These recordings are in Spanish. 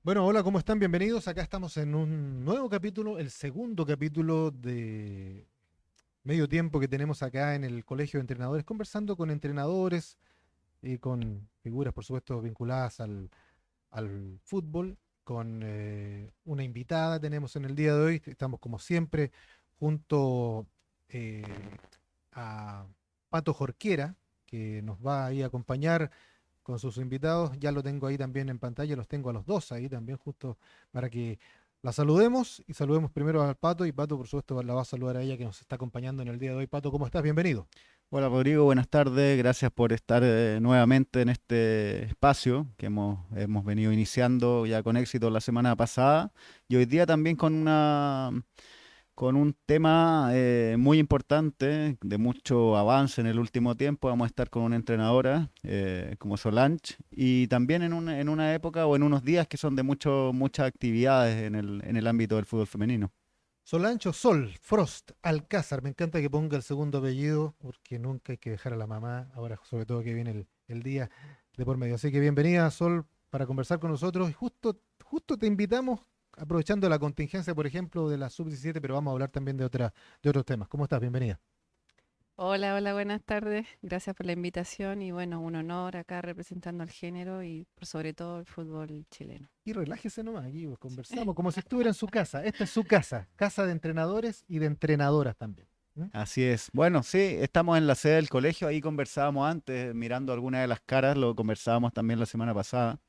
Bueno, hola, ¿cómo están? Bienvenidos. Acá estamos en un nuevo capítulo, el segundo capítulo de medio tiempo que tenemos acá en el Colegio de Entrenadores, conversando con entrenadores y con figuras, por supuesto, vinculadas al fútbol, con una invitada tenemos en el día de hoy. Estamos, como siempre, junto eh, a Pato Jorquera, que nos va ahí a acompañar con sus invitados. Ya lo tengo ahí también en pantalla, los tengo a los dos ahí también, justo para que la saludemos y saludemos primero al Pato y Pato, por supuesto, la va a saludar a ella que nos está acompañando en el día de hoy. Pato, ¿cómo estás? Bienvenido. Hola Rodrigo, buenas tardes. Gracias por estar nuevamente en este espacio que hemos venido iniciando ya con éxito la semana pasada y hoy día también con un tema muy importante, de mucho avance en el último tiempo. Vamos a estar con una entrenadora como Solange y también en una época o en unos días que son de muchas actividades en el ámbito del fútbol femenino. Solancho Sol, Frost, Alcázar. Me encanta que ponga el segundo apellido porque nunca hay que dejar a la mamá, ahora sobre todo que viene el día de por medio. Así que bienvenida, Sol, para conversar con nosotros. Y justo te invitamos, aprovechando la contingencia, por ejemplo, de la sub-17, pero vamos a hablar también de otros temas. ¿Cómo estás? Bienvenida. Hola, hola, buenas tardes. Gracias por la invitación y bueno, un honor acá representando al género y por sobre todo el fútbol chileno. Y relájese nomás, aquí pues, conversamos como si estuviera en su casa. Esta es su casa, casa de entrenadores y de entrenadoras también. ¿Mm? Así es. Bueno, sí, estamos en la sede del colegio, ahí conversábamos antes, mirando algunas de las caras, lo conversábamos también la semana pasada.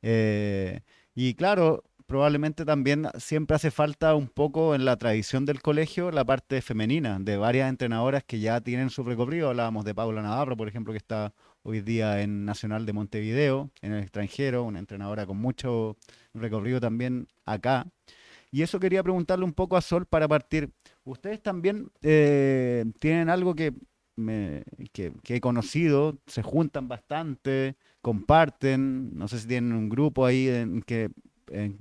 Eh, y claro, probablemente también siempre hace falta un poco en la tradición del colegio la parte femenina, de varias entrenadoras que ya tienen su recorrido. Hablábamos de Paula Navarro, por ejemplo, que está hoy día en Nacional de Montevideo, en el extranjero, una entrenadora con mucho recorrido también acá. Y eso quería preguntarle un poco a Sol para partir. ¿Ustedes también tienen algo que he conocido? ¿Se juntan bastante? ¿Comparten? No sé si tienen un grupo ahí en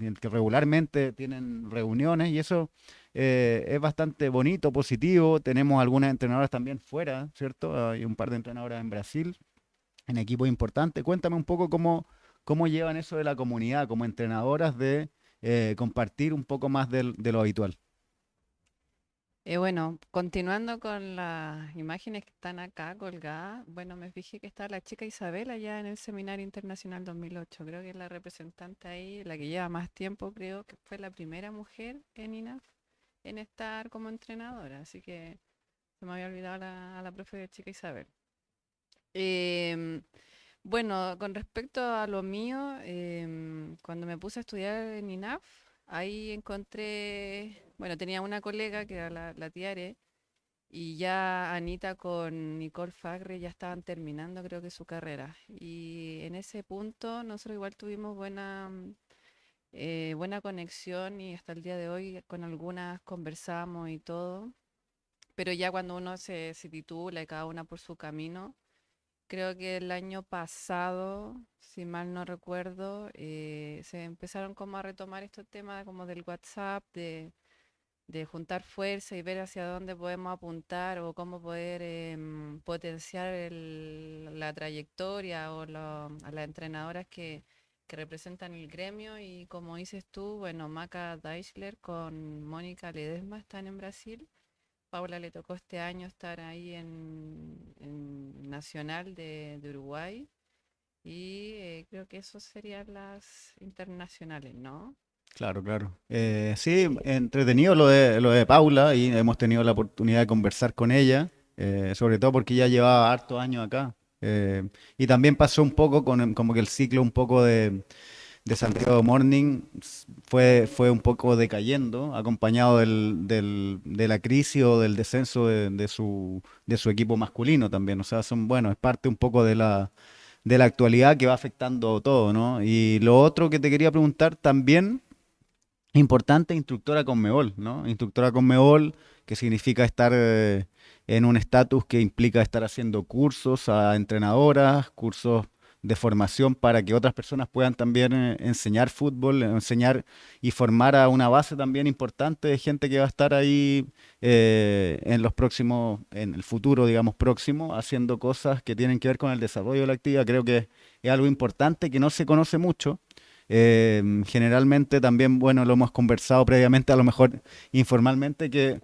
el que regularmente tienen reuniones y eso es bastante bonito, positivo. Tenemos algunas entrenadoras también fuera, ¿cierto? Hay un par de entrenadoras en Brasil, en equipos importantes. Cuéntame un poco cómo llevan eso de la comunidad como entrenadoras de compartir un poco más de lo habitual. Bueno, continuando con las imágenes que están acá colgadas, bueno, me fijé que está la chica Isabel allá en el Seminario Internacional 2008. Creo que es la representante ahí, la que lleva más tiempo, creo que fue la primera mujer en INAF en estar como entrenadora, así que se me había olvidado a la profe de chica Isabel. Em, Bueno, con respecto a lo mío, cuando me puse a estudiar en INAF, ahí encontré, bueno, tenía una colega que era la Tiare, y ya Anita con Nicole Fagre ya estaban terminando, creo que su carrera. Y en ese punto nosotros igual tuvimos buena conexión y hasta el día de hoy con algunas conversamos y todo. Pero ya cuando uno se titula y cada una por su camino. Creo que el año pasado, si mal no recuerdo, se empezaron como a retomar estos temas como del WhatsApp, de juntar fuerza y ver hacia dónde podemos apuntar o cómo poder potenciar la trayectoria o a las entrenadoras que representan el gremio. Y como dices tú, bueno, Maca Deichler con Mónica Ledesma están en Brasil. Paula le tocó este año estar ahí en Nacional de Uruguay y creo que eso serían las internacionales, ¿no? Claro, claro. Sí, entretenido lo de Paula y hemos tenido la oportunidad de conversar con ella, sobre todo porque ya llevaba hartos años acá. Y también pasó un poco como que el ciclo un poco de Santiago Morning fue un poco decayendo, acompañado de la crisis o del descenso de su equipo masculino también. O sea, bueno, es parte un poco de la actualidad que va afectando todo, ¿no? Y lo otro que te quería preguntar también, importante, instructora Conmebol, ¿no? Instructora Conmebol, que significa estar en un estatus que implica estar haciendo cursos a entrenadoras, cursos de formación para que otras personas puedan también enseñar fútbol, enseñar y formar a una base también importante de gente que va a estar ahí en el futuro, digamos, próximo, haciendo cosas que tienen que ver con el desarrollo de la actividad. Creo que es algo importante que no se conoce mucho Generalmente también, bueno, lo hemos conversado previamente, a lo mejor informalmente, que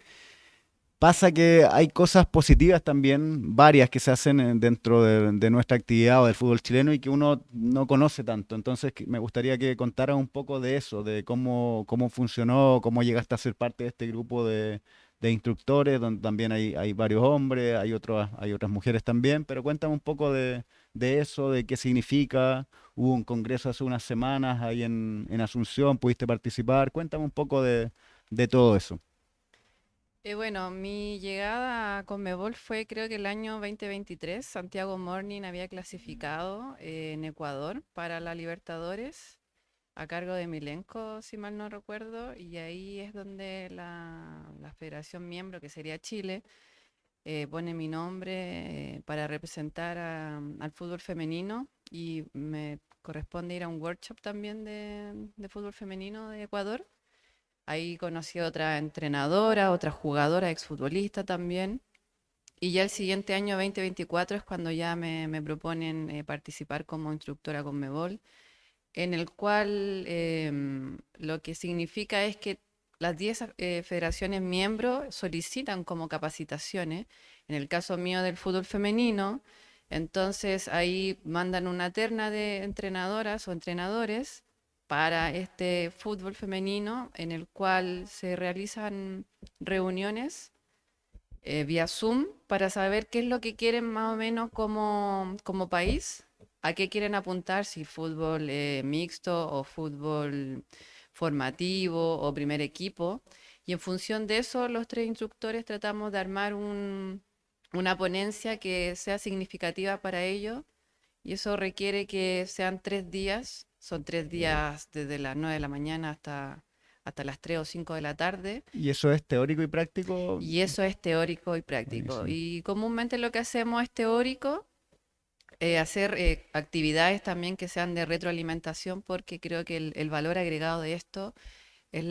pasa que hay cosas positivas también, varias que se hacen dentro de nuestra actividad o del fútbol chileno y que uno no conoce tanto. Entonces, me gustaría que contaras un poco de eso, de cómo funcionó, cómo llegaste a ser parte de este grupo de instructores, donde también hay varios hombres, hay otras mujeres también, pero cuéntame un poco de eso, de qué significa. Hubo un congreso hace unas semanas ahí en Asunción, pudiste participar. Cuéntame un poco de todo eso. Bueno, mi llegada a Conmebol fue creo que el año 2023. Santiago Morning había clasificado en Ecuador para la Libertadores a cargo de Milenko, si mal no recuerdo, y ahí es donde la federación miembro, que sería Chile, pone mi nombre para representar al fútbol femenino y me corresponde ir a un workshop también de fútbol femenino de Ecuador. Ahí conocí a otra entrenadora, otra jugadora, exfutbolista también. Y ya el siguiente año, 2024, es cuando ya me proponen participar como instructora con Mebol, en el cual lo que significa es que las 10 federaciones miembros solicitan como capacitaciones. En el caso mío del fútbol femenino, entonces ahí mandan una terna de entrenadoras o entrenadores para este fútbol femenino en el cual se realizan reuniones vía Zoom para saber qué es lo que quieren más o menos como país, a qué quieren apuntar, si fútbol mixto o fútbol formativo o primer equipo. Y en función de eso, los tres instructores tratamos de armar una ponencia que sea significativa para ellos. Y eso requiere que sean 3 días, son 3 días desde las 9 de la mañana hasta las 3 o 5 de la tarde. ¿Y eso es teórico y práctico? Y eso es teórico y práctico. Buenísimo. Y comúnmente lo que hacemos es teórico, hacer actividades también que sean de retroalimentación, porque creo que el valor agregado de esto es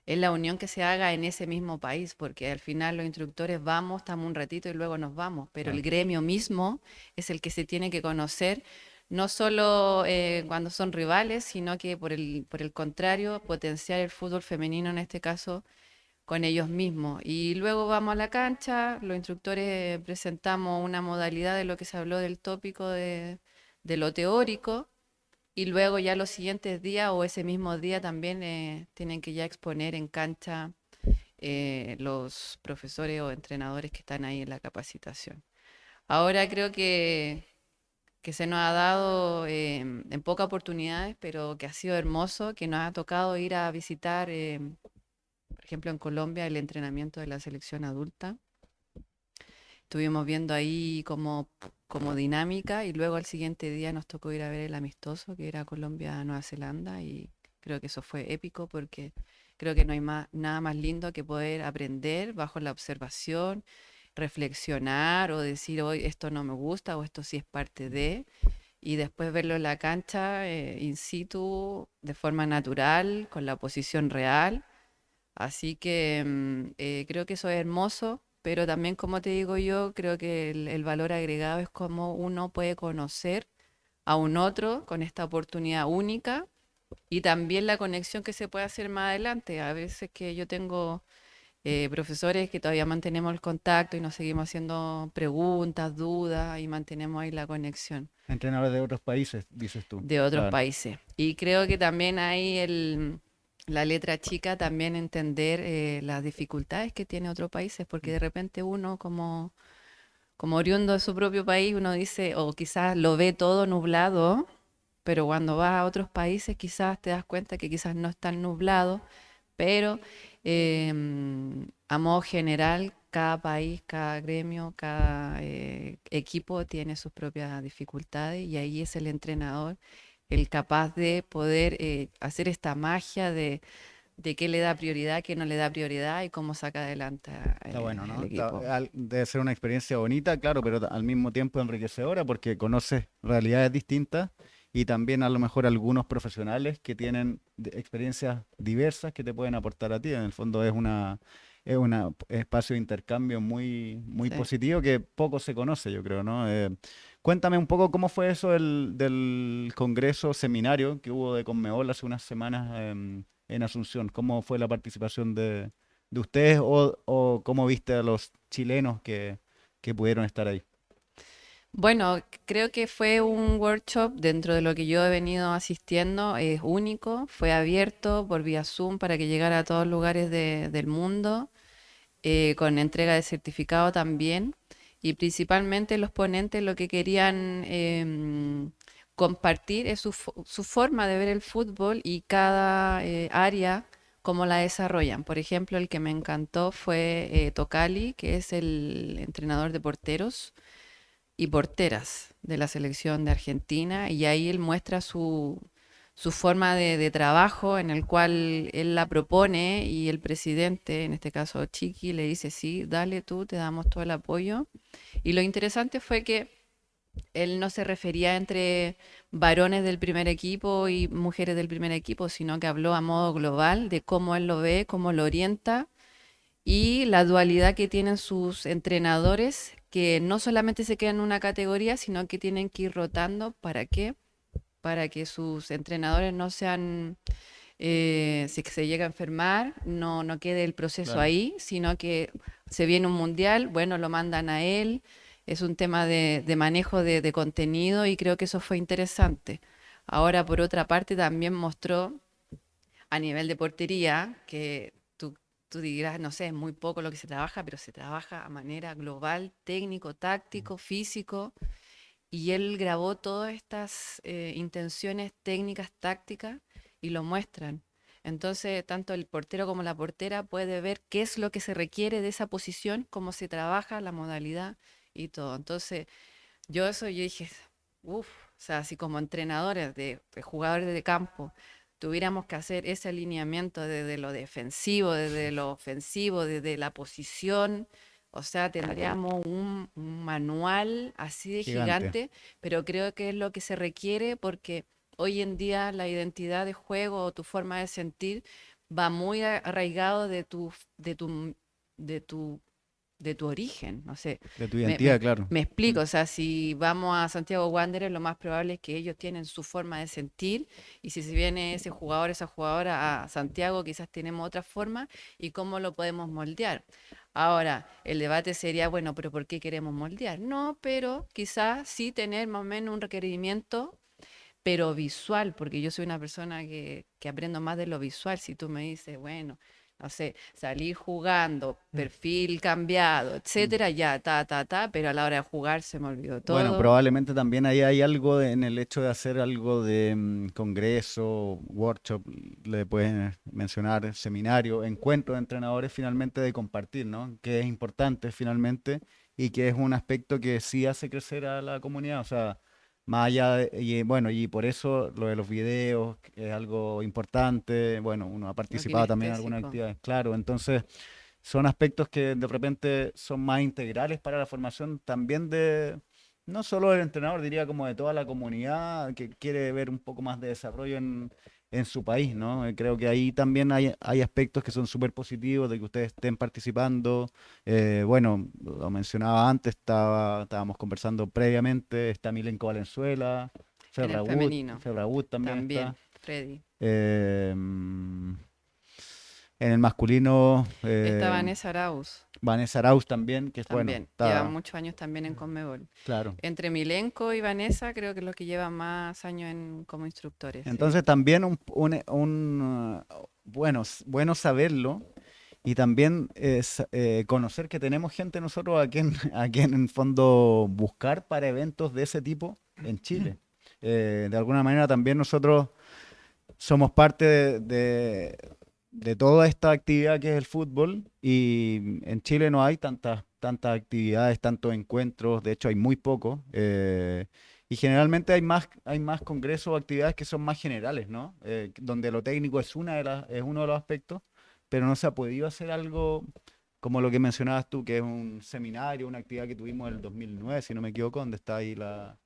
es la unión que se haga en ese mismo país, porque al final los instructores vamos, estamos un ratito y luego nos vamos, pero el Claro. gremio mismo es el que se tiene que conocer, no solo cuando son rivales, sino que por el contrario, potenciar el fútbol femenino en este caso con ellos mismos. Y luego vamos a la cancha, los instructores presentamos una modalidad de lo que se habló del tópico de lo teórico, y luego ya los siguientes días o ese mismo día también tienen que ya exponer en cancha los profesores o entrenadores que están ahí en la capacitación. Ahora creo que se nos ha dado en pocas oportunidades, pero que ha sido hermoso, que nos ha tocado ir a visitar por ejemplo, en Colombia, el entrenamiento de la selección adulta. Estuvimos viendo ahí como dinámica y luego al siguiente día nos tocó ir a ver el amistoso, que era Colombia-Nueva Zelanda, y creo que eso fue épico porque creo que no hay nada más lindo que poder aprender bajo la observación, reflexionar o decir, hoy esto no me gusta o esto sí es parte de, y después verlo en la cancha, in situ, de forma natural, con la posición real. Así que creo que eso es hermoso, pero también, como te digo yo, creo que el valor agregado es cómo uno puede conocer a un otro con esta oportunidad única y también la conexión que se puede hacer más adelante. A veces que yo tengo profesores que todavía mantenemos el contacto y nos seguimos haciendo preguntas, dudas y mantenemos ahí la conexión Entrenadores de otros países, dices tú. de otros Claro. países. Y creo que también hay la letra chica, también entender las dificultades que tiene otros países, porque de repente uno como oriundo de su propio país, uno dice, o quizás lo ve todo nublado, pero cuando vas a otros países quizás te das cuenta que quizás no es tan nublado, pero a modo general, cada país, cada gremio, cada equipo tiene sus propias dificultades y ahí es el entrenador el capaz de poder hacer esta magia de qué le da prioridad, qué no le da prioridad y cómo saca adelante Está bueno, el ¿no? equipo. Debe ser una experiencia bonita, claro, pero al mismo tiempo enriquecedora porque conoces realidades distintas y también a lo mejor algunos profesionales que tienen experiencias diversas que te pueden aportar a ti. En el fondo es un espacio de intercambio muy Sí. positivo que poco se conoce, yo creo, ¿no? Cuéntame un poco cómo fue eso del congreso seminario que hubo de Conmebol hace unas semanas en Asunción. ¿Cómo fue la participación de ustedes o cómo viste a los chilenos que pudieron estar ahí? Bueno, creo que fue un workshop dentro de lo que yo he venido asistiendo, es único, fue abierto por vía Zoom para que llegara a todos lugares del mundo, con entrega de certificado también, y principalmente los ponentes lo que querían compartir es su forma de ver el fútbol y cada área, cómo la desarrollan. Por ejemplo, el que me encantó fue Tocali, que es el entrenador de porteros y porteras de la selección de Argentina, y ahí él muestra su forma de trabajo en el cual él la propone y el presidente, en este caso Chiqui, le dice, sí, dale tú, te damos todo el apoyo. Y lo interesante fue que él no se refería entre varones del primer equipo y mujeres del primer equipo, sino que habló a modo global de cómo él lo ve, cómo lo orienta y la dualidad que tienen sus entrenadores, que no solamente se quedan en una categoría, sino que tienen que ir rotando. ¿Para qué? Para que sus entrenadores no sean, si se llega a enfermar, no quede el proceso Claro. ahí, sino que se viene un mundial, bueno, lo mandan a él. Es un tema de manejo de contenido y creo que eso fue interesante. Ahora, por otra parte, también mostró a nivel de portería, que tú dirás, no sé, es muy poco lo que se trabaja, pero se trabaja a manera global, técnico, táctico, físico, y él grabó todas estas intenciones técnicas, tácticas, y lo muestran. Entonces, tanto el portero como la portera puede ver qué es lo que se requiere de esa posición, cómo se trabaja, la modalidad y todo. Entonces, yo dije, uff, o sea, así como entrenadores de jugadores de campo, tuviéramos que hacer ese alineamiento desde lo defensivo, desde lo ofensivo, desde la posición, o sea, tendríamos un manual así de Gigante. gigante, pero creo que es lo que se requiere porque hoy en día la identidad de juego o tu forma de sentir va muy arraigado de tu de tu origen, no sé, De tu me, me- identidad, claro. me Mm. explico, o sea, si vamos a Santiago Wanderers, lo más probable es que ellos tienen su forma de sentir y si se viene ese jugador, esa jugadora a Santiago, quizás tenemos otra forma y cómo lo podemos moldear. Ahora, el debate sería, bueno, pero ¿por qué queremos moldear? No, pero quizás sí tener más o menos un requerimiento pero visual, porque yo soy una persona que aprendo más de lo visual. Si tú me dices, bueno, no sé, salir jugando, Mm. perfil cambiado, Mm. etcétera, ya, pero a la hora de jugar se me olvidó Bueno, todo. probablemente también ahí hay algo en el hecho de hacer algo de congreso, workshop, le puedes mencionar seminario, encuentro de entrenadores finalmente de compartir, ¿no? Que es importante finalmente y que es un aspecto que sí hace crecer a la comunidad, o sea, más allá de, y bueno, y por eso lo de los videos que es algo importante, bueno, uno ha Lo participado también en algunas kinestésico. actividades, claro, entonces son aspectos que de repente son más integrales para la formación también de, no solo del entrenador, diría como de toda la comunidad que quiere ver un poco más de desarrollo en su país, ¿no? Creo que ahí también hay aspectos que son súper positivos de que ustedes estén participando. Bueno, lo mencionaba antes, estábamos conversando previamente, está Milenko Valenzuela, En el Ferragut, femenino Ferragut también también, está. Freddy. Eh, en el masculino, Está Vanessa Arauz Vanessa Arauz también, que es bueno, también. Lleva está muchos años también en Conmebol. claro. Entre Milenko y Vanessa, creo que es lo que llevan más años como instructores, sí. Entonces también bueno, bueno saberlo y también es, conocer que tenemos gente nosotros a quien en fondo buscar para eventos de ese tipo en Chile. De alguna manera también nosotros somos parte de toda esta actividad que es el fútbol y en Chile no hay tantas actividades, tantos encuentros, de hecho hay muy pocos y generalmente hay más congresos o actividades que son más generales, ¿no? Donde lo técnico es, es uno de los aspectos, pero no se ha podido hacer algo como lo que mencionabas tú, que es un seminario, una actividad que tuvimos en el 2009, si no me equivoco, donde está ahí la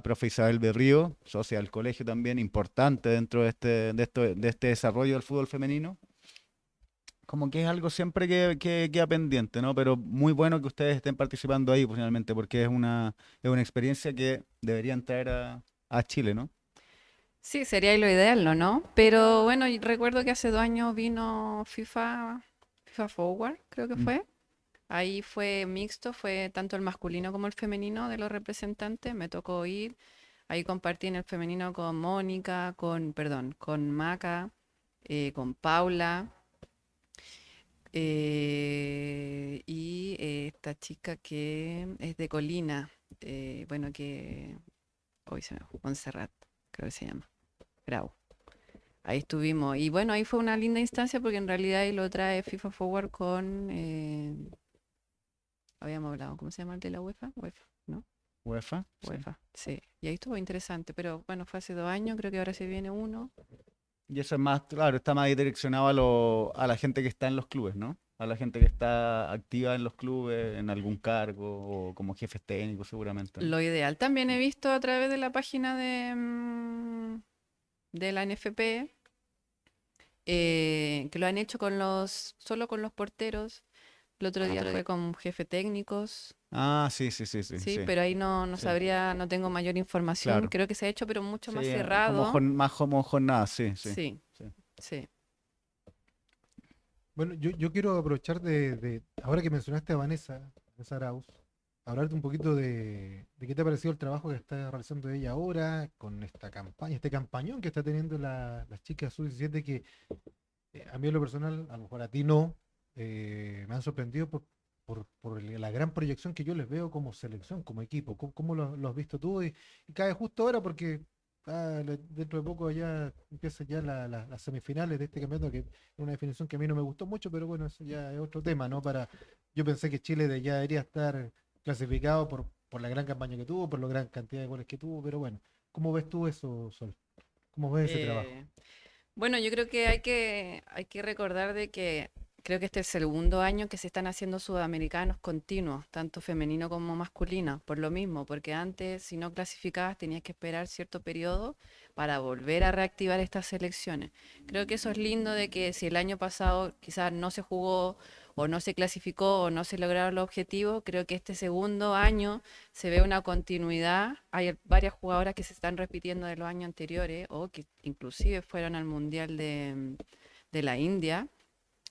profe Isabel Berrío, socia del colegio también, importante dentro de este desarrollo del fútbol femenino, como que es algo siempre que queda pendiente, ¿no? Pero muy bueno que ustedes estén participando ahí, pues, finalmente, porque es una experiencia que deberían traer a Chile, ¿no? Sí, sería lo ideal, ¿no? Pero bueno, y recuerdo que hace 2 años vino FIFA Forward, creo que Mm. fue. Ahí fue mixto, fue tanto el masculino como el femenino de los representantes. Me tocó ir. Ahí compartí en el femenino con Mónica, perdón, con Maca, con Paula y esta chica que es de Colina, bueno, que hoy se me fue, Montserrat, creo que se llama, Bravo. Ahí estuvimos. Y bueno, ahí fue una linda instancia porque en realidad ahí lo trae FIFA Forward con, habíamos hablado, ¿cómo se llama el de la UEFA? UEFA, ¿no? UEFA, sí. UEFA, sí. Y ahí estuvo interesante, pero bueno, fue hace 2 años, creo que ahora se viene uno. Y eso es más, claro, está más direccionado a la gente que está en los clubes, ¿no? A la gente que está activa en los clubes, en algún cargo, o como jefes técnicos seguramente, ¿no? Lo ideal también he visto a través de la página de la NFP, que lo han hecho solo con los porteros. El otro día fue con jefe técnicos, Ah, sí, sí, sí, sí, sí, sí, pero ahí no sí, sabría, no tengo mayor información. claro. Creo que se ha hecho, pero mucho Sí, más como cerrado. más como jornada, sí, sí, Sí, sí. sí. Bueno, yo quiero aprovechar ahora que mencionaste a Vanessa Arauz, hablarte un poquito de qué te ha parecido el trabajo que está realizando ella ahora con esta campaña, este campañón que está teniendo las chicas sub-17 que a mí en lo personal, a lo mejor a ti no, me han sorprendido por la gran proyección que yo les veo como selección, como equipo. ¿Cómo lo has visto tú? Y cae justo ahora porque dentro de poco ya empiezan ya las semifinales de este campeonato, que es una definición que a mí no me gustó mucho, pero bueno, eso ya es otro tema, ¿no? Yo pensé que Chile ya debería estar clasificado por la gran campaña que tuvo, por la gran cantidad de goles que tuvo, pero bueno, ¿cómo ves tú eso, Sol? ¿Cómo ves ese trabajo? Eh, Bueno, yo creo que hay que recordar de que creo que este es el segundo año que se están haciendo sudamericanos continuos, tanto femenino como masculino, por lo mismo, porque antes si no clasificabas tenías que esperar cierto periodo para volver a reactivar estas selecciones. Creo que eso es lindo de que si el año pasado quizás no se jugó o no se clasificó o no se lograron los objetivos, creo que este segundo año se ve una continuidad. Hay varias jugadoras que se están repitiendo de los años anteriores o que inclusive fueron al Mundial de la India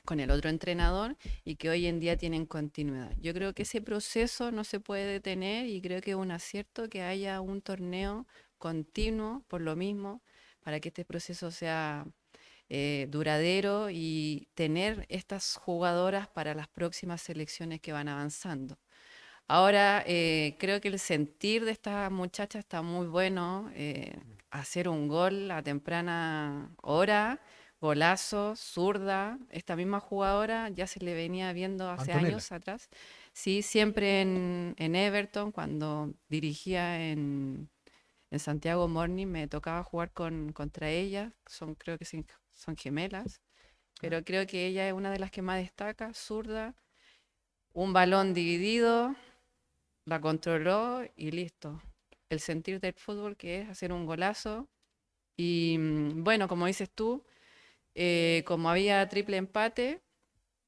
con el otro entrenador y que hoy en día tienen continuidad. Yo creo que ese proceso no se puede detener y creo que es un acierto que haya un torneo continuo por lo mismo para que este proceso sea duradero y tener estas jugadoras para las próximas selecciones que van avanzando. Ahora, creo que el sentir de esta muchacha está muy bueno. Hacer un gol a temprana hora, golazo, zurda. Esta misma jugadora ya se le venía viendo hace Antonella. años atrás. Sí, siempre en Everton, cuando dirigía en Santiago Morning, me tocaba jugar contra ella. Creo que son gemelas, pero creo que ella es una de las que más destaca, zurda. Un balón dividido, la controló y listo. El sentir del fútbol que es hacer un golazo. Y bueno, como dices tú, como había triple empate,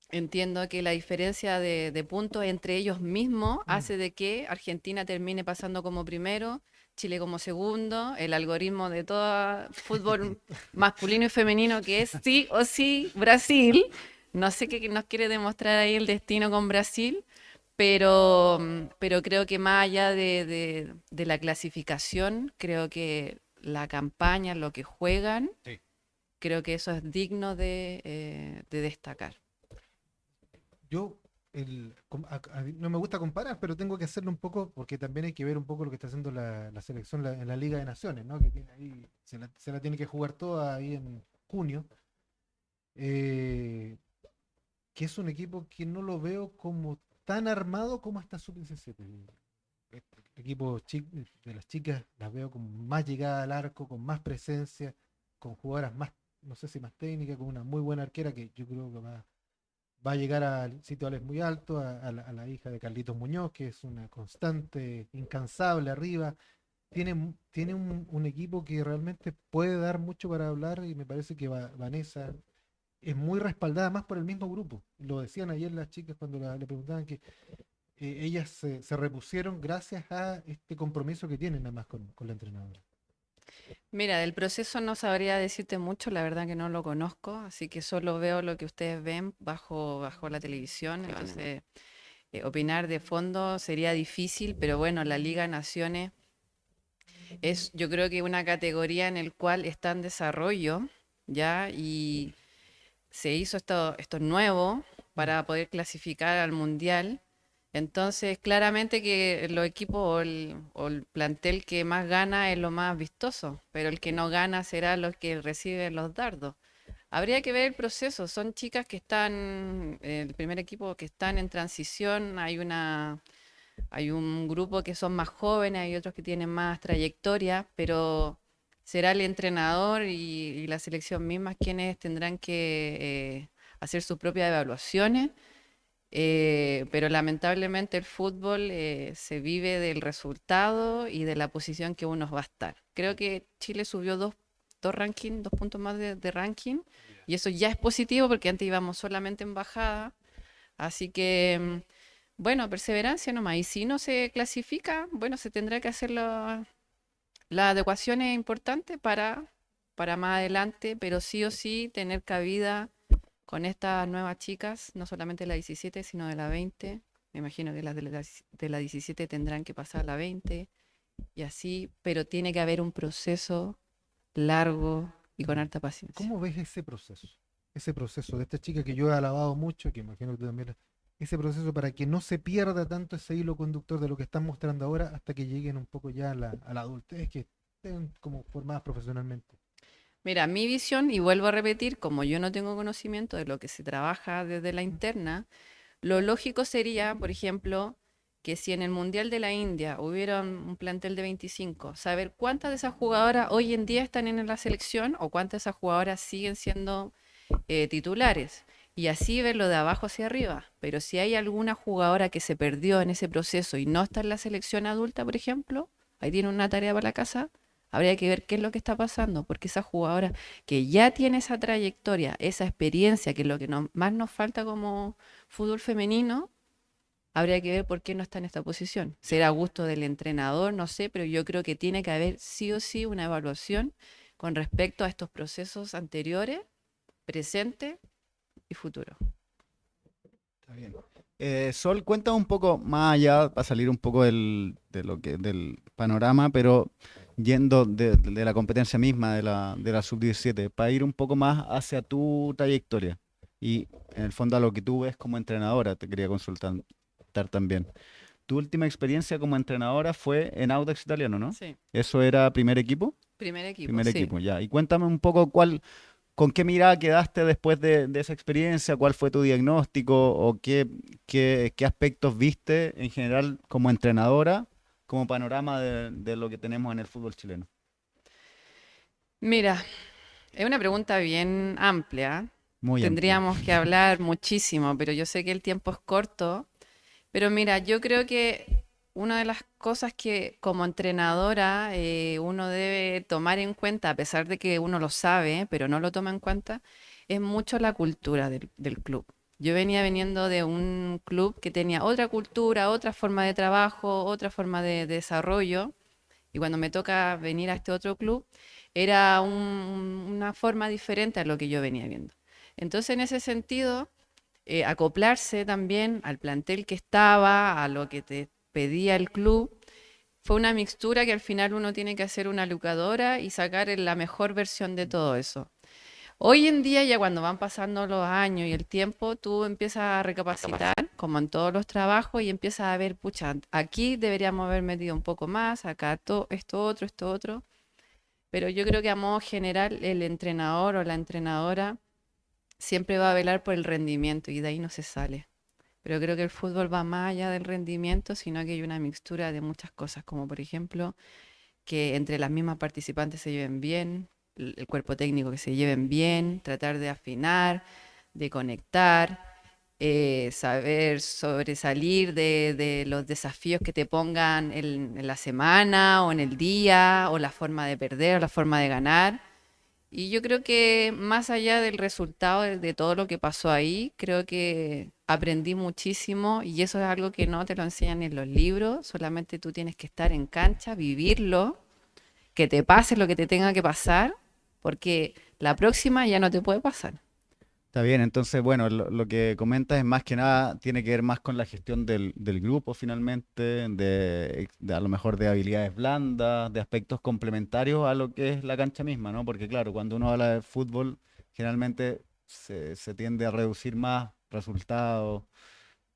entiendo que la diferencia de puntos entre ellos mismos Mm. hace de que Argentina termine pasando como primero, Chile como segundo, el algoritmo de todo fútbol masculino y femenino que es sí o sí Brasil. No sé qué nos quiere demostrar ahí el destino con Brasil, pero creo que más allá de la clasificación, creo que la campaña, lo que juegan, Sí. creo que eso es digno de destacar. Yo no me gusta comparar, pero tengo que hacerlo un poco porque también hay que ver un poco lo que está haciendo la selección en la Liga de Naciones, ¿no? Que tiene ahí, se la tiene que jugar toda ahí en junio. eh, que es un equipo que no lo veo como tan armado como esta sub-17. El equipo de las chicas las veo con más llegada al arco, con más presencia, con jugadoras más, no sé si más técnicas, con una muy buena arquera que yo creo que va a llegar al sitio muy alto, a la hija de Carlitos Muñoz, que es una constante, incansable arriba. Tiene un equipo que realmente puede dar mucho para hablar y me parece que Vanessa es muy respaldada más por el mismo grupo. Lo decían ayer las chicas cuando le preguntaban que ellas se repusieron gracias a este compromiso que tienen además con la entrenadora. Mira, del proceso no sabría decirte mucho, la verdad que no lo conozco, así que solo veo lo que ustedes ven bajo la televisión, entonces opinar de fondo sería difícil, pero bueno, la Liga de Naciones es yo creo que una categoría en el cual está en desarrollo, ¿ya? Y se hizo esto nuevo para poder clasificar al Mundial. Entonces, claramente que los equipos o el plantel que más gana es lo más vistoso, pero el que no gana será los que reciben los dardos. Habría que ver el proceso. Son chicas que están, el primer equipo que están en transición. Hay un grupo que son más jóvenes, hay otros que tienen más trayectoria, pero será el entrenador y la selección misma quienes tendrán que hacer sus propias evaluaciones. Pero lamentablemente el fútbol se vive del resultado y de la posición que uno va a estar. Creo que Chile subió dos ranking, 2 puntos más de ranking, y eso ya es positivo porque antes íbamos solamente en bajada. Así que, bueno, perseverancia nomás. Y si no se clasifica, bueno, se tendrá que hacer la adecuación es importante para más adelante, pero sí o sí tener cabida con estas nuevas chicas, no solamente la 17, sino de la 20. Me imagino que las de la 17 tendrán que pasar a la 20 y así, pero tiene que haber un proceso largo y con harta paciencia. ¿Cómo ves ese proceso? Ese proceso de esta chica que yo he alabado mucho, que imagino que tú también, ese proceso para que no se pierda tanto ese hilo conductor de lo que están mostrando ahora hasta que lleguen un poco ya a la adultez, que estén como formadas profesionalmente. Mira, mi visión, y vuelvo a repetir, como yo no tengo conocimiento de lo que se trabaja desde la interna, lo lógico sería, por ejemplo, que si en el Mundial de la India hubiera un plantel de 25, saber cuántas de esas jugadoras hoy en día están en la selección o cuántas de esas jugadoras siguen siendo titulares. Y así verlo de abajo hacia arriba. Pero si hay alguna jugadora que se perdió en ese proceso y no está en la selección adulta, por ejemplo, ahí tiene una tarea para la casa. Habría que ver qué es lo que está pasando, porque esa jugadora que ya tiene esa trayectoria, esa experiencia, que es lo que más nos falta como fútbol femenino, habría que ver por qué no está en esta posición. Será a gusto del entrenador, no sé, pero yo creo que tiene que haber sí o sí una evaluación con respecto a estos procesos anteriores, presente y futuro. Está bien. Sol, cuenta un poco más allá, para salir un poco del panorama, pero yendo de la competencia misma de la sub-17, para ir un poco más hacia tu trayectoria y en el fondo a lo que tú ves como entrenadora, te quería consultar también. Tu última experiencia como entrenadora fue en Audax Italiano, ¿no? Sí, ¿Eso era primer equipo? primer equipo, Primer sí. equipo, ya. Y cuéntame un poco ¿con qué mirada quedaste después de esa experiencia? ¿Cuál fue tu diagnóstico o qué aspectos viste en general como entrenadora, como panorama de lo que tenemos en el fútbol chileno? Mira, es una pregunta bien amplia. Muy amplia. Tendríamos que hablar muchísimo, pero yo sé que el tiempo es corto. Pero mira, yo creo que una de las cosas que como entrenadora uno debe tomar en cuenta, a pesar de que uno lo sabe, pero no lo toma en cuenta, es mucho la cultura del club. Yo venía viniendo de un club que tenía otra cultura, otra forma de trabajo, otra forma de desarrollo, y cuando me toca venir a este otro club, era una forma diferente a lo que yo venía viendo. Entonces, en ese sentido acoplarse también al plantel que estaba, a lo que te pedía el club. Fue una mixtura que al final uno tiene que hacer una lucadora y sacar la mejor versión de todo eso. Hoy en día, ya cuando van pasando los años y el tiempo, tú empiezas a recapacitar, como en todos los trabajos, y empiezas a ver, pucha, aquí deberíamos haber metido un poco más, acá esto otro. Pero yo creo que a modo general, el entrenador o la entrenadora siempre va a velar por el rendimiento y de ahí no se sale. Pero creo que el fútbol va más allá del rendimiento, sino que hay una mixtura de muchas cosas, como por ejemplo que entre las mismas participantes se lleven bien, el cuerpo técnico que se lleven bien, tratar de afinar, de conectar, saber sobresalir de los desafíos que te pongan en la semana o en el día, o la forma de perder o la forma de ganar Y yo creo que más allá del resultado de todo lo que pasó ahí, creo que aprendí muchísimo y eso es algo que no te lo enseñan en los libros, solamente tú tienes que estar en cancha, vivirlo, que te pase lo que te tenga que pasar, porque la próxima ya no te puede pasar. Está bien, entonces, bueno, lo que comentas es más que nada, tiene que ver más con la gestión del grupo finalmente, de a lo mejor de habilidades blandas, de aspectos complementarios a lo que es la cancha misma, ¿no? Porque claro, cuando uno habla de fútbol, generalmente se tiende a reducir más resultados.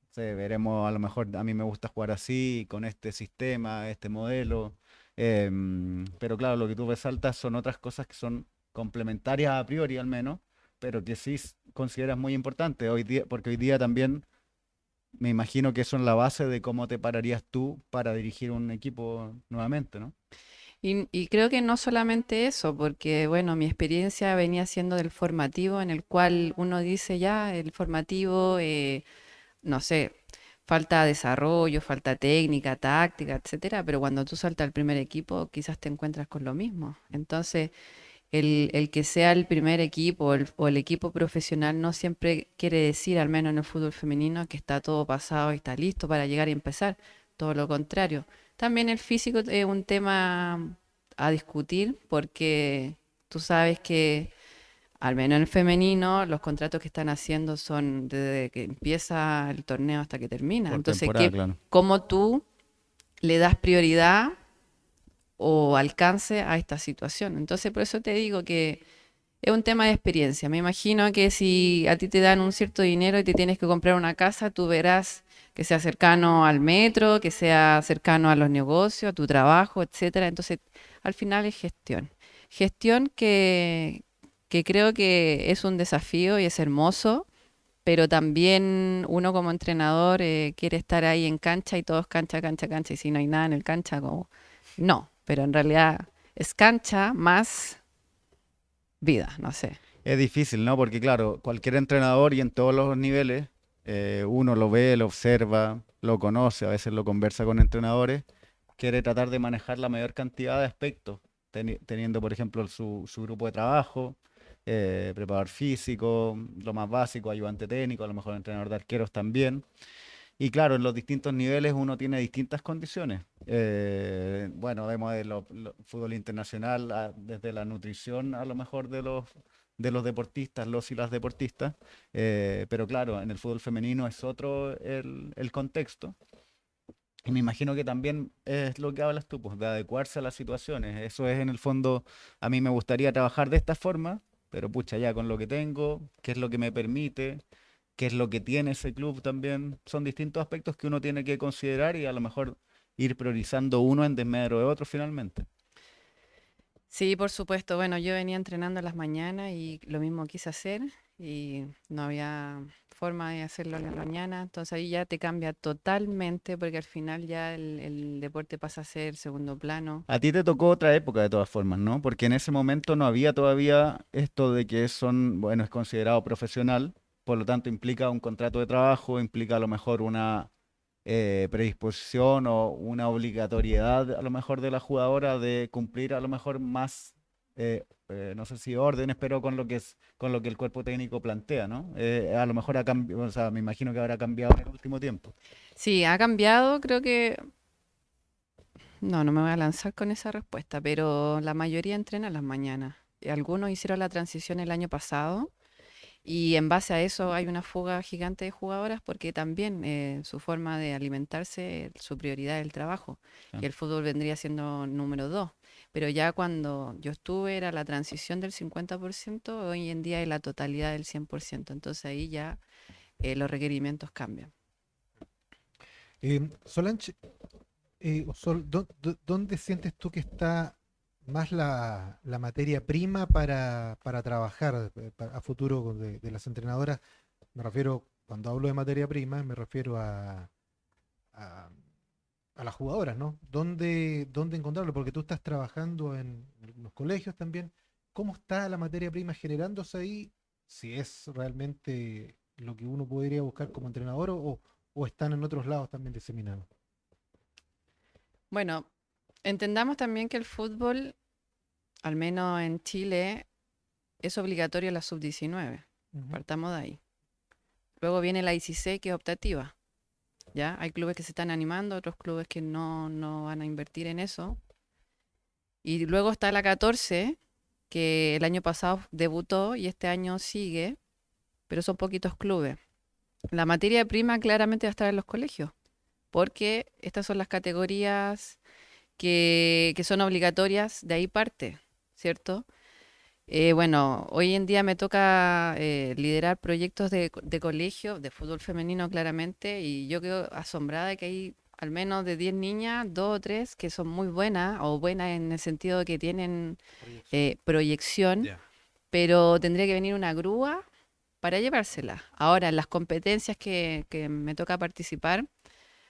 Sí, veremos, a lo mejor a mí me gusta jugar así, con este sistema, este modelo. Pero claro, lo que tú resaltas son otras cosas que son complementarias a priori al menos, pero que sí consideras muy importantes hoy día, porque hoy día también me imagino que son la base de cómo te pararías tú para dirigir un equipo nuevamente, ¿no? Y creo que no solamente eso, porque bueno, mi experiencia venía siendo del formativo, en el cual uno dice ya, el formativo, no sé, falta desarrollo, falta técnica, táctica, etcétera, pero cuando tú saltas al primer equipo, quizás te encuentras con lo mismo. Entonces, el que sea el primer equipo o el equipo profesional no siempre quiere decir, al menos en el fútbol femenino, que está todo pasado y está listo para llegar y empezar. Todo lo contrario. También el físico es un tema a discutir porque tú sabes que, al menos en el femenino, los contratos que están haciendo son desde que empieza el torneo hasta que termina. Por Entonces, temporada, claro. ¿cómo tú le das prioridad o alcance a esta situación? Entonces, por eso te digo que es un tema de experiencia. Me imagino que si a ti te dan un cierto dinero y te tienes que comprar una casa, tú verás que sea cercano al metro, que sea cercano a los negocios, a tu trabajo, etcétera. Entonces, al final es gestión. Gestión que creo que es un desafío y es hermoso, pero también uno como entrenador quiere estar ahí en cancha y todos cancha, cancha, cancha. Y si no hay nada en el cancha, como no. Pero en realidad es cancha más vida, no sé. Es difícil, ¿no? Porque claro, cualquier entrenador y en todos los niveles, uno lo ve, lo observa, lo conoce, a veces lo conversa con entrenadores, quiere tratar de manejar la mayor cantidad de aspectos, teniendo, por ejemplo, su grupo de trabajo, preparador físico, lo más básico, ayudante técnico, a lo mejor entrenador de arqueros también. Y claro, en los distintos niveles uno tiene distintas condiciones. Bueno, vemos el fútbol internacional, desde la nutrición a lo mejor de los deportistas, los y las deportistas. Pero claro, en el fútbol femenino es otro el contexto. Y me imagino que también es lo que hablas tú, pues, de adecuarse a las situaciones. Eso es en el fondo, a mí me gustaría trabajar de esta forma, pero pucha, ya con lo que tengo, qué es lo que me permite, qué es lo que tiene ese club también. Son distintos aspectos que uno tiene que considerar y a lo mejor ir priorizando uno en desmedro de otro finalmente. Sí, por supuesto. Bueno, yo venía entrenando en las mañanas y lo mismo quise hacer y no había forma de hacerlo en la mañana. Entonces ahí ya te cambia totalmente porque al final ya el deporte pasa a ser segundo plano. A ti te tocó otra época de todas formas, ¿no? Porque en ese momento no había todavía esto de que bueno, es considerado profesional, por lo tanto implica un contrato de trabajo, implica a lo mejor una predisposición o una obligatoriedad a lo mejor de la jugadora de cumplir a lo mejor más, no sé si órdenes, pero con lo que el cuerpo técnico plantea, ¿no? A lo mejor ha cambiado, o sea, me imagino que habrá cambiado en el último tiempo. Sí, ha cambiado, creo que... No, no me voy a lanzar con esa respuesta, pero la mayoría entrena en las mañanas. Algunos hicieron la transición el año pasado. Y en base a eso hay una fuga gigante de jugadoras porque también su forma de alimentarse, su prioridad es el trabajo. Ah. Y el fútbol vendría siendo número dos. Pero ya cuando yo estuve era la transición del 50%, hoy en día es la totalidad del 100%. Entonces ahí ya los requerimientos cambian. Solange, ¿dónde sientes tú que está más la materia prima para trabajar a futuro de las entrenadoras? Me refiero, cuando hablo de materia prima, me refiero a, a las jugadoras, ¿no? ¿Dónde encontrarlo? Porque tú estás trabajando en los colegios también. ¿Cómo está la materia prima generándose ahí? Si es realmente lo que uno podría buscar como entrenador o están en otros lados también diseminados. Bueno, entendamos también que el fútbol, al menos en Chile, es obligatorio la sub-19. Ujú. Partamos de ahí. Luego viene la 16, que es optativa. ¿Ya? Hay clubes que se están animando, otros clubes que no van a invertir en eso. Y luego está la 14, que el año pasado debutó y este año sigue, pero son poquitos clubes. La materia prima claramente va a estar en los colegios, porque estas son las categorías que son obligatorias, de ahí parte, ¿cierto? Bueno, hoy en día me toca liderar proyectos de colegio, de fútbol femenino claramente, y yo quedo asombrada de que hay al menos de 10 niñas, 2 o 3 que son muy buenas, o buenas en el sentido de que tienen proyección, Ya. pero tendría que venir una grúa para llevársela. Ahora, en las competencias que me toca participar,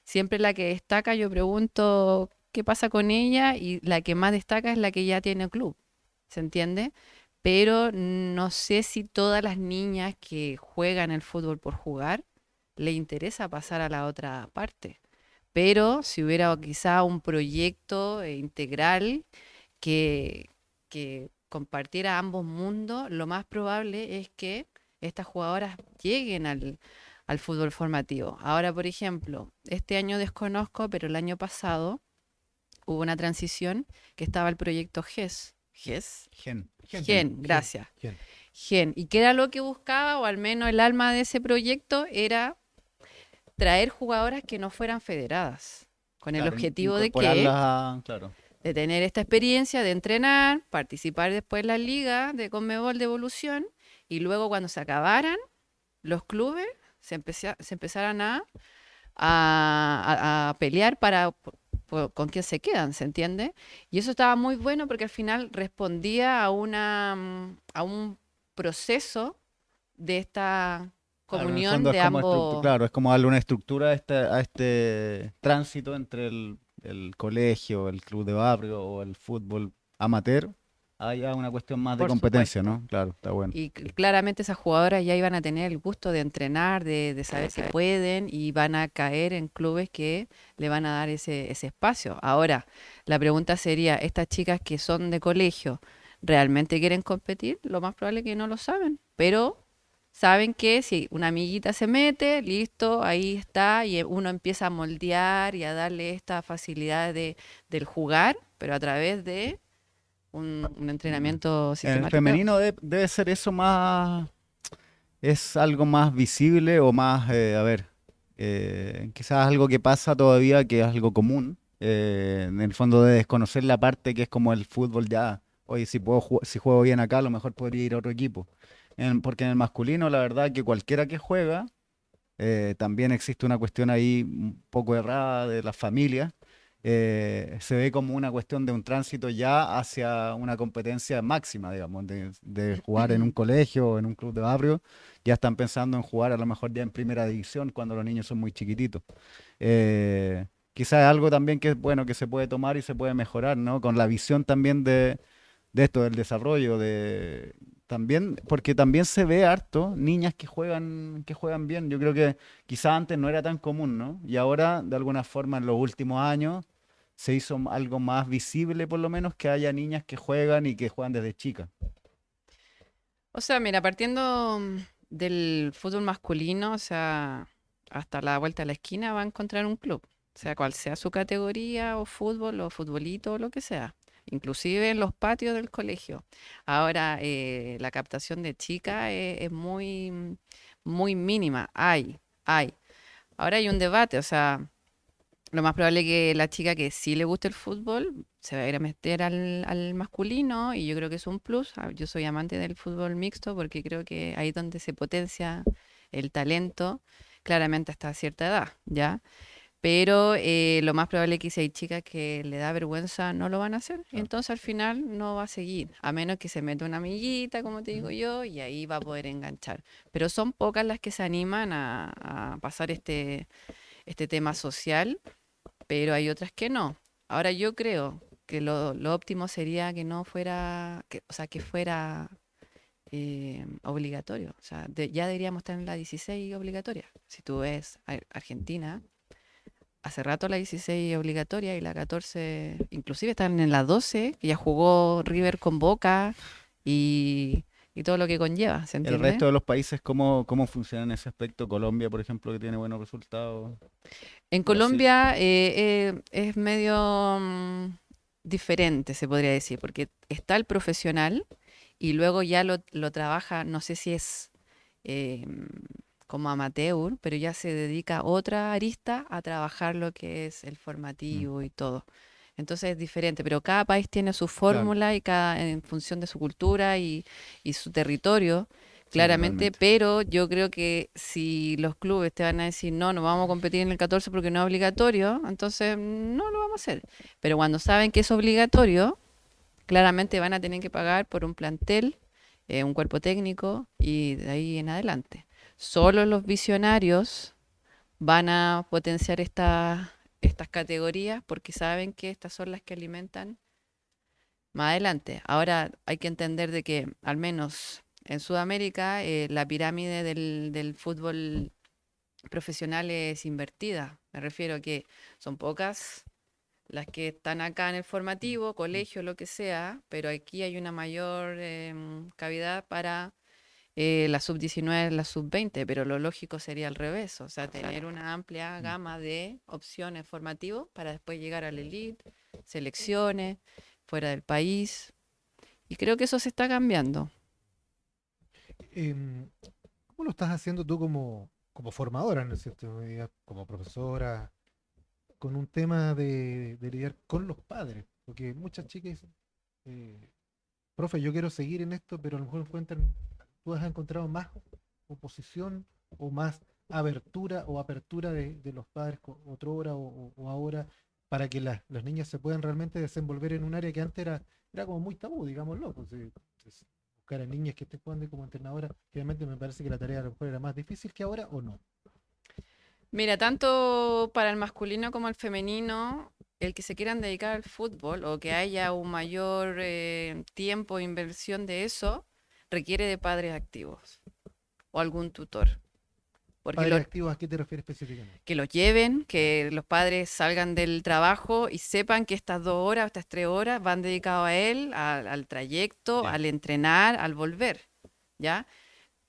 siempre la que destaca, yo pregunto qué pasa con ella, y la que más destaca es la que ya tiene club, ¿se entiende? Pero no sé si todas las niñas que juegan el fútbol por jugar le interesa pasar a la otra parte. Pero si hubiera quizá un proyecto integral que, que compartiera ambos mundos, lo más probable es que estas jugadoras lleguen al fútbol formativo. Ahora, por ejemplo, este año desconozco, pero el año pasado hubo una transición que estaba el proyecto GES. ¿GES? Gen. Gen, gracias. Gen. Gen. ¿Y qué era lo que buscaba? O al menos el alma de ese proyecto era traer jugadoras que no fueran federadas, con el Claro, objetivo de incorporarlas que claro. de tener esta experiencia de entrenar, participar después en la liga de Conmebol de evolución, y luego cuando se acabaran los clubes se empezaran a pelear para con quién se quedan, ¿se entiende? Y eso estaba muy bueno porque al final respondía a un proceso de esta Claro, en el comunión fondo es de como ambos. claro, es como darle una estructura a este tránsito entre el colegio, el club de barrio o el fútbol amateur. Hay ya una cuestión más de Por competencia, supuesto. ¿no? Claro, está bueno. Y claramente esas jugadoras ya iban a tener el gusto de entrenar, de saber que pueden, y van a caer en clubes que le van a dar ese espacio. Ahora, la pregunta sería, ¿estas chicas que son de colegio realmente quieren competir? Lo más probable es que no lo saben, pero saben que si una amiguita se mete, listo, ahí está, y uno empieza a moldear y a darle esta facilidad del jugar, pero a través de un Mm. entrenamiento En el sistemático. femenino debe ser eso más, es algo más visible o más, a ver, quizás algo que pasa todavía, que es algo común, en el fondo de desconocer la parte que es como el fútbol ya, oye, si juego bien acá, a lo mejor podría ir a otro equipo. Porque en el masculino, la verdad, que cualquiera que juega, también existe una cuestión ahí un poco errada de las familias. Se ve como una cuestión de un tránsito ya hacia una competencia máxima, digamos, de jugar en un colegio o en un club de barrio. Ya están pensando en jugar a lo mejor ya en primera división cuando los niños son muy chiquititos. Quizás es algo también que es bueno, que se puede tomar y se puede mejorar, ¿no? Con la visión también de esto, del desarrollo, también, porque también se ve harto niñas que juegan bien. Yo creo que quizás antes no era tan común, ¿no? Y ahora, de alguna forma, en los últimos años, se hizo algo más visible, por lo menos, que haya niñas que juegan y que juegan desde chicas. O sea, mira, partiendo del fútbol masculino, o sea, hasta la vuelta de la esquina va a encontrar un club, sea cual sea su categoría, o fútbol, o futbolito, o lo que sea, inclusive en los patios del colegio. Ahora, la captación de chicas es muy mínima, hay. Ahora hay un debate, o sea, lo más probable es que la chica que sí le guste el fútbol se va a ir a meter al masculino, y yo creo que es un plus. Yo soy amante del fútbol mixto porque creo que ahí es donde se potencia el talento, claramente hasta cierta edad, ¿ya? Pero lo más probable es que si hay chicas que le da vergüenza, no lo van a hacer. Claro. Entonces al final no va a seguir, a menos que se meta una amiguita, como te digo Ujú. yo, y ahí va a poder enganchar. Pero son pocas las que se animan a pasar este tema social, pero hay otras que no. Ahora yo creo que lo óptimo sería que no fuera, o sea, que fuera obligatorio. O sea, ya deberíamos estar en la 16 obligatoria. Si tú ves Argentina, hace rato la 16 obligatoria, y la 14, inclusive están en la 12, que ya jugó River con Boca, y, y todo lo que conlleva, ¿se El entiende? resto de los países, ¿cómo funciona en ese aspecto? Colombia, por ejemplo, que tiene buenos resultados. En Brasil. Colombia es medio diferente, se podría decir, porque está el profesional y luego ya lo trabaja, no sé si es eh, como amateur, pero ya se dedica otra arista a trabajar lo que es el Mm, formativo y todo. Entonces es diferente, pero cada país tiene su claro, fórmula y cada en función de su cultura y su territorio, sí, claramente, totalmente. pero yo creo que si los clubes te van a decir no, no vamos a competir en el 14 porque no es obligatorio, entonces no lo vamos a hacer. Pero cuando saben que es obligatorio, claramente van a tener que pagar por un plantel, un cuerpo técnico y de ahí en adelante. Solo los visionarios van a potenciar estas categorías porque saben que estas son las que alimentan más adelante. Ahora hay que entender de que al menos en Sudamérica la pirámide del fútbol profesional es invertida. Me refiero a que son pocas las que están acá en el formativo, colegio, lo que sea, pero aquí hay una mayor cavidad para la sub-19, la sub-20, pero lo lógico sería al revés, o sea, tener una amplia Mm. gama de opciones formativas para después llegar al elite, selecciones, fuera del país, y creo que eso se está cambiando. Em, ¿Cómo lo estás haciendo tú como formadora, ¿no es cierto? Como profesora, con un tema de lidiar con los padres? Porque muchas chicas dicen, eh, profe, yo quiero seguir en esto, pero a lo mejor encuentran, tú has encontrado más oposición o más abertura o apertura de los padres otra hora o ahora para que las niñas se puedan realmente desenvolver en un área que antes era como muy tabú, digámoslo. Pues, buscar a niñas que estén jugando como entrenadora, realmente me parece que la tarea a lo mejor era más difícil que ahora o no. Mira, tanto para el masculino como el femenino, el que se quieran dedicar al fútbol o que haya un mayor tiempo e inversión de eso, requiere de padres activos o algún tutor. Porque Padres activos, ¿a qué te refieres específicamente? que los lleven, que los padres salgan del trabajo y sepan que estas 2 horas, estas 3 horas van dedicados a él, al trayecto, Ya. al entrenar, al volver, ¿ya?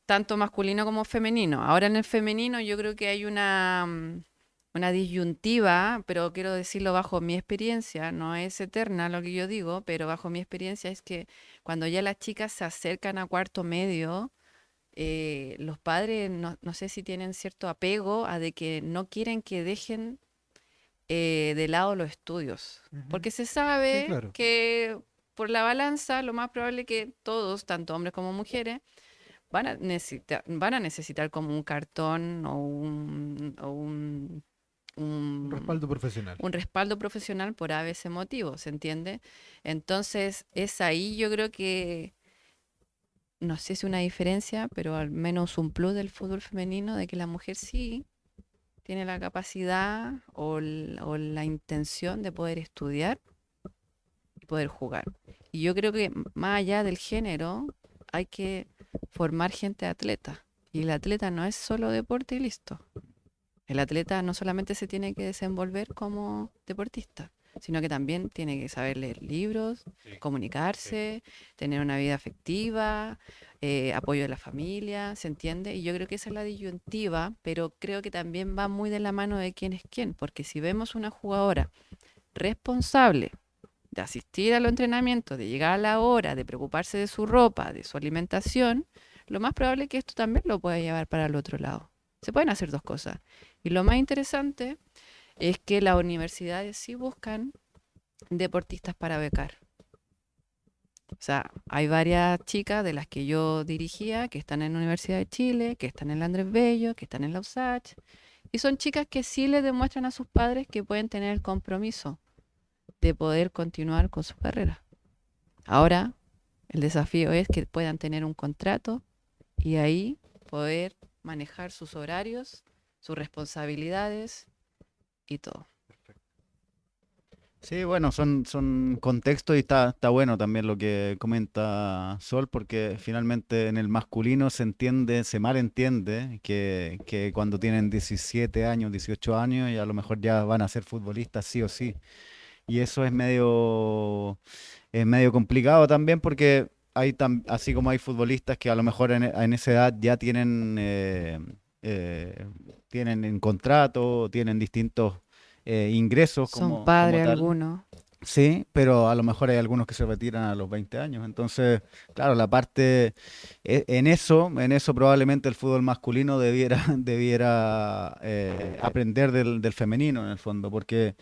Tanto masculino como femenino. Ahora en el femenino yo creo que hay una disyuntiva, pero quiero decirlo bajo mi experiencia, no es eterna lo que yo digo, pero bajo mi experiencia es que cuando ya las chicas se acercan a cuarto medio, los padres no sé si tienen cierto apego a de que no quieren que dejen de lado los estudios, Ujú. porque se Sí, sabe claro. que por la balanza lo más probable que todos, tanto hombres como mujeres, van a necesitar como un cartón o Un un, respaldo profesional. un respaldo profesional por ABC motivo, ¿se entiende? Entonces es ahí yo creo que no sé si una diferencia, pero al menos un plus del fútbol femenino de que la mujer sí tiene la capacidad o la intención de poder estudiar y poder jugar. Y yo creo que más allá del género, hay que formar gente atleta. Y el atleta no es solo deporte y listo. El atleta no solamente se tiene que desenvolver como deportista, sino que también tiene que saber leer libros, Sí, sí. comunicarse, tener una vida afectiva, apoyo de la familia, ¿se entiende? Y yo creo que esa es la disyuntiva, pero creo que también va muy de la mano de quién es quién, porque si vemos una jugadora responsable de asistir a los entrenamientos, de llegar a la hora, de preocuparse de su ropa, de su alimentación, lo más probable es que esto también lo pueda llevar para el otro lado. Se pueden hacer dos cosas. Y lo más interesante es que las universidades sí buscan deportistas para becar. O sea, hay varias chicas de las que yo dirigía que están en la Universidad de Chile, que están en la Andrés Bello, que están en la USACH, y son chicas que sí le demuestran a sus padres que pueden tener el compromiso de poder continuar con su carrera. Ahora, el desafío es que puedan tener un contrato y ahí poder manejar sus horarios, sus responsabilidades y todo. Sí, bueno, son contextos y está bueno también lo que comenta Sol, porque finalmente en el masculino se entiende, se malentiende que cuando tienen 17 años, 18 años, y a lo mejor ya van a ser futbolistas sí o sí. Y eso es medio complicado también porque así como hay futbolistas que a lo mejor en esa edad ya tienen en contrato, tienen distintos ingresos Son como padres tal. algunos. Sí, pero a lo mejor hay algunos que se retiran a los 20 años. Entonces, claro, la parte, en eso probablemente el fútbol masculino debiera aprender del femenino en el fondo, porque,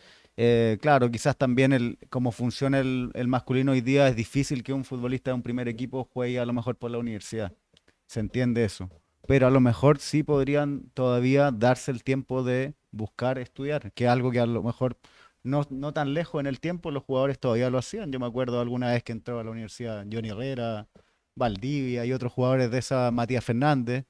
claro, quizás también cómo funciona el masculino hoy día es difícil que un futbolista de un primer equipo juegue a lo mejor por la universidad. Se entiende eso. Pero a lo mejor sí podrían todavía darse el tiempo de buscar estudiar, que es algo que a lo mejor no tan lejos en el tiempo, los jugadores todavía lo hacían. Yo me acuerdo alguna vez que entró a la universidad Johnny Herrera, Valdivia y otros jugadores de esa, Matías Fernández,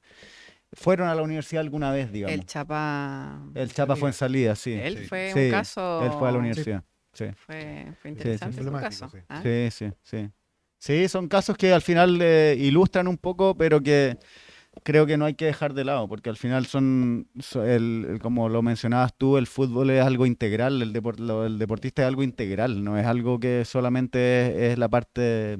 fueron a la universidad alguna vez, El digamos. Chapa, El Chapa fue en Salida. salida, sí. él Sí, fue un Sí, él fue a la caso, sí, universidad. Sí, fue sí, sí, sí. interesante su emblemático, caso. sí. ¿Ah? Sí, sí, sí. Sí, son casos que al final ilustran un poco, pero que creo que no hay que dejar de lado, porque al final como lo mencionabas tú, el fútbol es algo integral, el deportista es algo integral, no es algo que solamente es la parte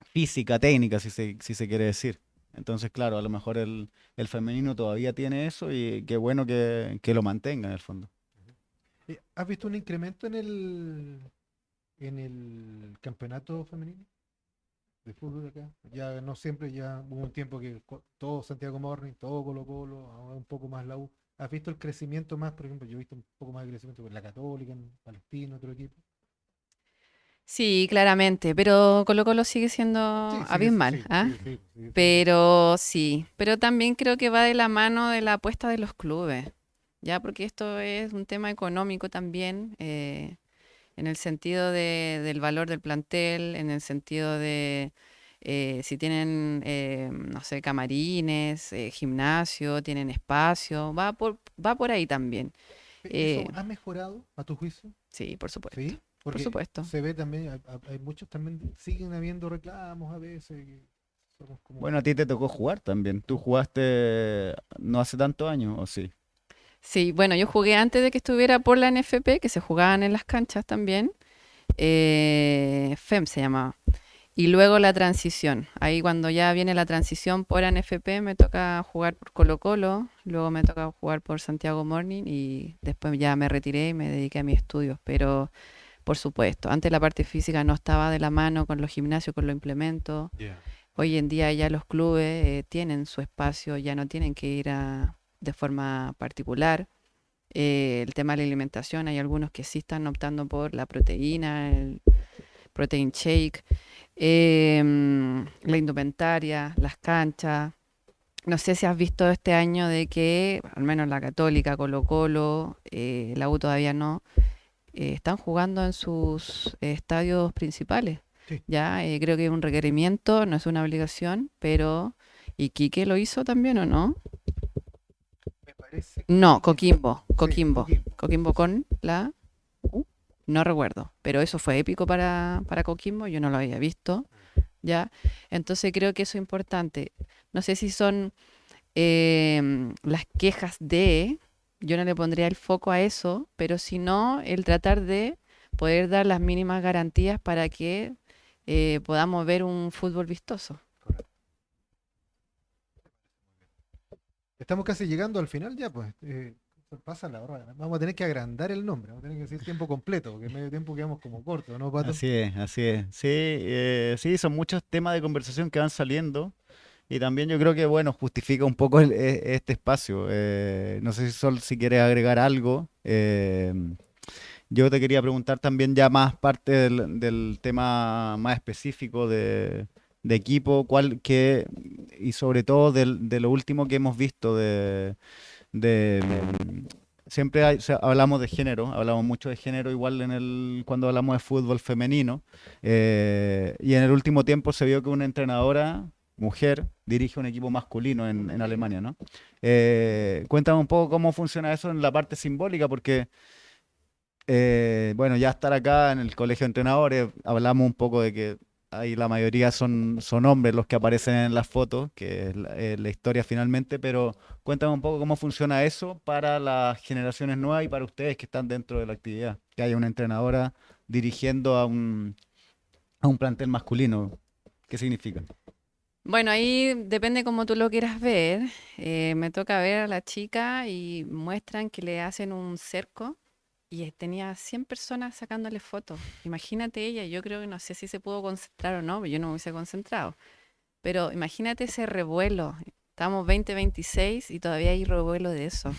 física, técnica, si se quiere decir. Entonces, claro, a lo mejor el femenino todavía tiene eso y qué bueno que lo mantenga en el fondo. ¿Has visto un incremento en el campeonato femenino de fútbol acá? Ya no siempre, ya hubo un tiempo que todo Santiago Morning, todo Colo-Colo, ahora un poco más la U. ¿Has visto el crecimiento más? Por ejemplo, yo he visto un poco más de crecimiento con la Católica, en Palestino, otro equipo. Sí, claramente, pero Colo Colo sigue siendo Sí, sigue, abismal, sí, ¿ah? sigue siendo. Pero sí, pero también creo que va de la mano de la apuesta de los clubes, ya porque esto es un tema económico también, en el sentido del valor del plantel, en el sentido de si tienen, no sé, camarines, gimnasio, tienen espacio, va por ahí también. ¿Eso Eh, ha mejorado a tu juicio? sí, por supuesto, Sí, por porque supuesto. se ve también, hay muchos también, siguen habiendo reclamos a veces, que somos como. Bueno, a ti te tocó jugar también. ¿Tú jugaste no hace tantos años o sí? Sí, bueno, yo jugué antes de que estuviera por la NFP, que se jugaban en las canchas también. FEM se llamaba. Y luego la transición. Ahí cuando ya viene la transición por NFP me toca jugar por Colo Colo, luego me toca jugar por Santiago Morning y después ya me retiré y me dediqué a mis estudios. Pero por supuesto, antes la parte física no estaba de la mano con los gimnasios, con los implementos. Ya. Hoy en día ya los clubes tienen su espacio, ya no tienen que ir de forma particular. El tema de la alimentación, hay algunos que sí están optando por la proteína, el protein shake, la indumentaria, las canchas. No sé si has visto este año de que, al menos la Católica, Colo Colo, la U todavía no, están jugando en sus estadios principales. Sí, Ya, creo que es un requerimiento, no es una obligación, pero ¿Iquique lo hizo también o no? me parece No, que no. Coquimbo, Sí, Coquimbo, Coquimbo. Coquimbo Sí. con la U, no recuerdo, pero eso fue épico para Coquimbo, yo no lo había visto, ¿ya? Entonces creo que eso es importante. No sé si son las quejas yo no le pondría el foco a eso, pero si no, el tratar de poder dar las mínimas garantías para que podamos ver un fútbol vistoso. Correcto. Estamos casi llegando al final ya, pues. Pasa la hora. Vamos a tener que agrandar el nombre, vamos a tener que decir tiempo completo, porque en medio tiempo quedamos como cortos, ¿no, Pato? Así es, así es. Sí, sí, son muchos temas de conversación que van saliendo y también yo creo que, bueno, justifica un poco este espacio. No sé si Sol, si quieres agregar algo. Yo te quería preguntar también ya más parte del tema más específico de equipo, y sobre todo de lo último que hemos visto de siempre o sea, hablamos de género, hablamos mucho de género igual cuando hablamos de fútbol femenino, y en el último tiempo se vio que una entrenadora mujer dirige un equipo masculino en Alemania, ¿no? Cuéntame un poco cómo funciona eso en la parte simbólica, porque bueno, ya estar acá en el colegio de entrenadores, hablamos un poco de que ahí la mayoría son hombres los que aparecen en las fotos, que es la historia finalmente, pero cuéntame un poco cómo funciona eso para las generaciones nuevas y para ustedes que están dentro de la actividad, que haya una entrenadora dirigiendo a un plantel masculino. ¿Qué significa? Bueno, ahí depende cómo tú lo quieras ver. Me toca ver a la chica y muestran que le hacen un cerco y tenía 100 personas sacándole fotos. Imagínate ella, yo creo que no sé si se pudo concentrar o no, pero yo no me hubiese concentrado. Pero imagínate ese revuelo. Estamos 2026 y todavía hay revuelo de eso.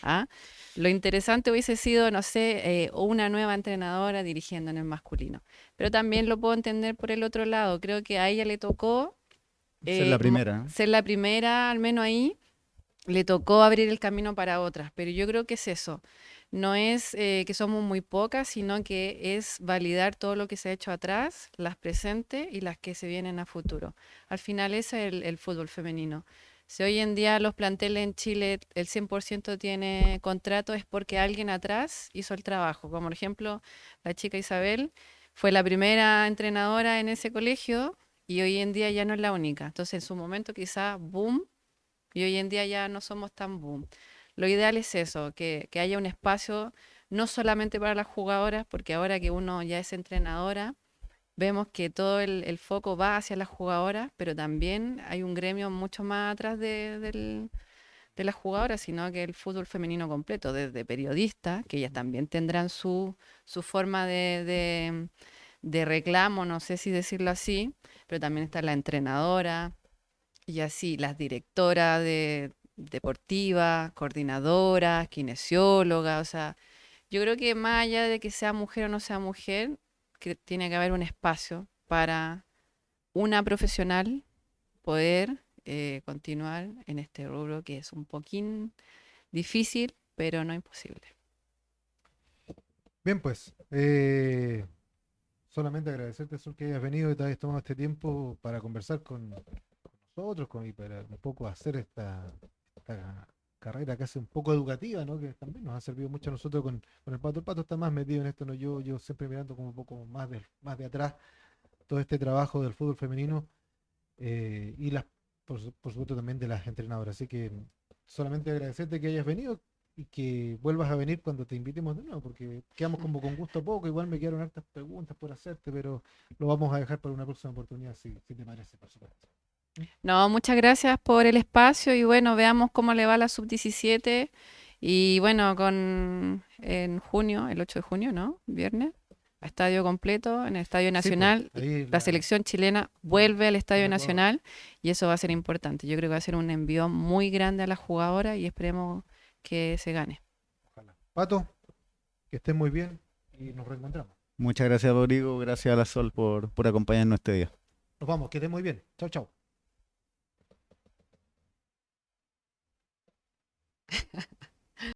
¿Ah? Lo interesante hubiese sido, no sé, una nueva entrenadora dirigiendo en el masculino. Pero también lo puedo entender por el otro lado. Creo que a ella le tocó Esa es la primera, ¿no? ser la primera, al menos ahí, le tocó abrir el camino para otras. Pero yo creo que es eso. No es que somos muy pocas, sino que es validar todo lo que se ha hecho atrás, las presentes y las que se vienen a futuro. Al final ese es el fútbol femenino. Si hoy en día los planteles en Chile el 100% tiene contrato es porque alguien atrás hizo el trabajo. Como por ejemplo la chica Isabel fue la primera entrenadora en ese colegio y hoy en día ya no es la única. Entonces en su momento quizá boom y hoy en día ya no somos tan boom. Lo ideal es eso, que haya un espacio no solamente para las jugadoras, porque ahora que uno ya es entrenadora, vemos que todo el foco va hacia las jugadoras, pero también hay un gremio mucho más atrás de las jugadoras, sino que el fútbol femenino completo, desde periodistas, que ellas también tendrán su forma de reclamo, no sé si decirlo así, pero también está la entrenadora y así las directoras de deportivas, coordinadoras, kinesiólogas, o sea, yo creo que más allá de que sea mujer o no sea mujer, que tiene que haber un espacio para una profesional poder continuar en este rubro que es un poquín difícil, pero no imposible. Bien, pues, solamente agradecerte, Sol, que hayas venido y te hayas tomado este tiempo para conversar con nosotros y para un poco hacer esta carrera casi un poco educativa, ¿no? Que también nos ha servido mucho a nosotros con el Pato. El Pato está más metido en esto, ¿no? Yo siempre mirando como un poco más de atrás todo este trabajo del fútbol femenino y por supuesto también de las entrenadoras. Así que solamente agradecerte que hayas venido y que vuelvas a venir cuando te invitemos de nuevo, porque quedamos como con gusto a poco. Igual me quedaron hartas preguntas por hacerte, pero lo vamos a dejar para una próxima oportunidad, si te parece, por supuesto. No, muchas gracias por el espacio y bueno, veamos cómo le va a la sub-17 y bueno, en junio, el 8 de junio, ¿no? Viernes, a estadio completo en el Estadio Sí, pues, Nacional. ahí La selección chilena vuelve al con Estadio Ecuador. Nacional y eso va a ser importante. Yo creo que va a ser un envío muy grande a las jugadoras y esperemos que se gane. Ojalá. Pato, que estés muy bien y nos reencontramos. Muchas gracias, Rodrigo. Gracias a la Sol por acompañarnos este día. Nos vamos, que estés muy bien. Chao, chao.